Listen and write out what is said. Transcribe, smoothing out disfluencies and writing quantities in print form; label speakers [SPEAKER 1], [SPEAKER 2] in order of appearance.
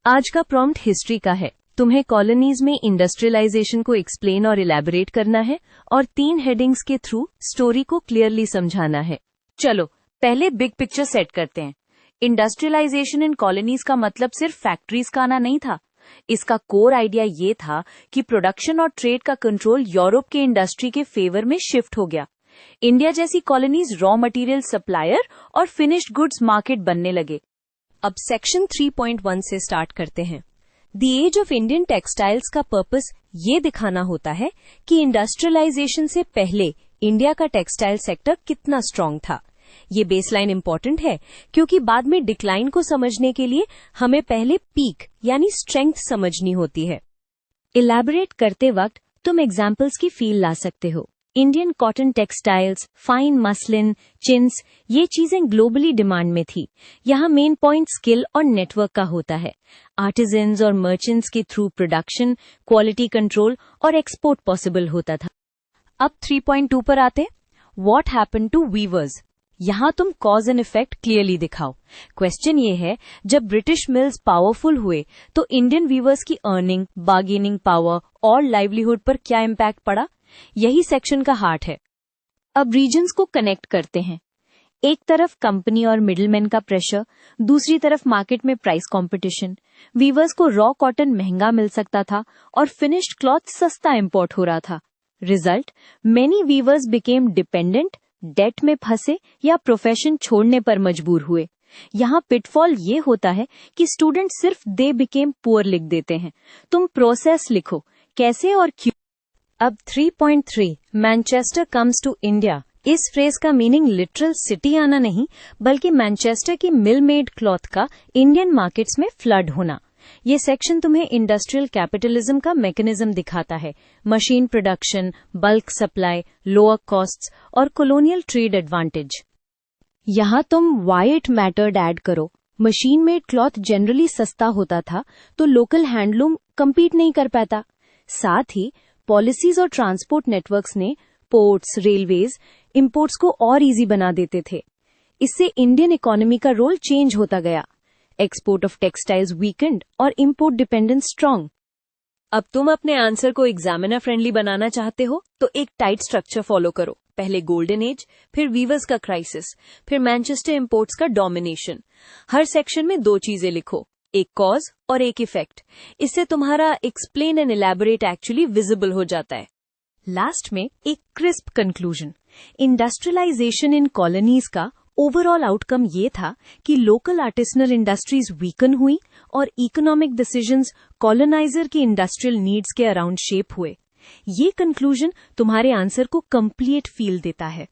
[SPEAKER 1] आज का prompt history का है। तुम्हें कॉलोनीज में इंडस्ट्रियलाइजेशन को एक्सप्लेन और इलैबोरेट करना है और 3 हेडिंग्स के थ्रू स्टोरी को क्लियरली समझाना है।
[SPEAKER 2] चलो पहले बिग पिक्चर सेट करते हैं। इंडस्ट्रियलाइजेशन इन कॉलोनीज का मतलब सिर्फ फैक्ट्रीज का आना नहीं था। इसका कोर आइडिया ये था कि प्रोडक्शन और ट्रेड का कंट्रोल यूरोप के इंडस्ट्री के फेवर में शिफ्ट हो गया। इंडिया जैसी कॉलोनीज रॉ मटेरियल सप्लायर और फिनिश्ड गुड्स मार्केट बनने लगे।
[SPEAKER 1] अब सेक्शन 3.1 से स्टार्ट करते हैं। The age of Indian textiles का पर्पस ये दिखाना होता है कि इंडस्ट्रियलाइजेशन से पहले इंडिया का टेक्सटाइल सेक्टर कितना स्ट्रांग था। ये बेसलाइन इंपॉर्टेंट है क्योंकि बाद में डिक्लाइन को समझने के लिए हमें पहले पीक यानी स्ट्रेंथ समझनी होती है। इलैबोरेट करते वक्त तुम एग्जाम्पल्स की फील ला सकते हो। Indian cotton textiles, fine muslin, chintz, ये चीजें ग्लोबली डिमांड में थी। यहाँ मेन पॉइंट स्किल और नेटवर्क का होता है। आर्टिजन्स और मर्चेंट्स के थ्रू प्रोडक्शन, क्वालिटी कंट्रोल और एक्सपोर्ट पॉसिबल होता था।
[SPEAKER 2] अब 3.2 पर आते। What happened to weavers. यहाँ तुम कॉज एंड इफेक्ट क्लियरली दिखाओ। क्वेश्चन ये है, जब ब्रिटिश मिल्स पावरफुल हुए तो इंडियन वीवर्स की अर्निंग, बार्गेनिंग पावर और लाइवलीहुड पर क्या इम्पैक्ट पड़ा? यही सेक्शन का हार्ट है।
[SPEAKER 1] अब रीजन्स को कनेक्ट करते हैं। एक तरफ कंपनी और मिडिलमैन का प्रेशर, दूसरी तरफ मार्केट में प्राइस कंपटीशन। वीवर्स को रॉ कॉटन महंगा मिल सकता था और फिनिश्ड क्लॉथ सस्ता इंपोर्ट हो रहा था। Result, many weavers became dependent, debt में फंसे या प्रोफेशन छोड़ने पर मजबूर हुए। यहाँ पिटफॉल ये होता है कि स्टूडेंट सिर्फ दे बिकेम पुअर लिख देते हैं। तुम प्रोसेस लिखो, कैसे और क्यों। अब 3.3 मैनचेस्टर कम्स टू इंडिया। इस फ्रेज का मीनिंग लिटरल सिटी आना नहीं, बल्कि मैनचेस्टर की मिल मेड क्लॉथ का इंडियन मार्केट्स में फ्लड होना। ये सेक्शन तुम्हें इंडस्ट्रियल कैपिटलिज्म का मैकेनिज्म दिखाता है। Machine production, bulk supply, lower costs और कॉलोनियल ट्रेड एडवांटेज। यहाँ तुम व्हाई इट मैटर्ड ऐड करो। मशीन मेड क्लॉथ जनरली सस्ता होता था तो लोकल हैंडलूम कम्पीट नहीं कर पाता। साथ ही पॉलिसीज और ट्रांसपोर्ट नेटवर्क्स ने पोर्ट्स, रेलवेज, इंपोर्ट्स को और इजी बना देते थे। इससे इंडियन इकोनॉमी का रोल चेंज होता गया। एक्सपोर्ट ऑफ टेक्सटाइल्स वीकेंड और इंपोर्ट डिपेंडेंस स्ट्रांग। अब तुम अपने आंसर को एग्जामिनर फ्रेंडली बनाना चाहते हो तो एक टाइट स्ट्रक्चर फॉलो करो। पहले गोल्डन एज, फिर वीवर्स का क्राइसिस, फिर मैनचेस्टर इंपोर्ट्स का डोमिनेशन। हर सेक्शन में 2 चीजें लिखो, एक कॉज और एक इफेक्ट। इससे तुम्हारा explain and elaborate actually visible हो जाता है। लास्ट में एक क्रिस्प कंक्लूजन। इंडस्ट्रियलाइजेशन इन कॉलोनीज का ओवरऑल आउटकम ये था कि लोकल आर्टिसनल इंडस्ट्रीज वीकन हुई और इकोनॉमिक डिसीजंस कॉलोनाइजर की इंडस्ट्रियल नीड्स के अराउंड शेप हुए। ये कंक्लूजन तुम्हारे आंसर को कंप्लीट फील देता है।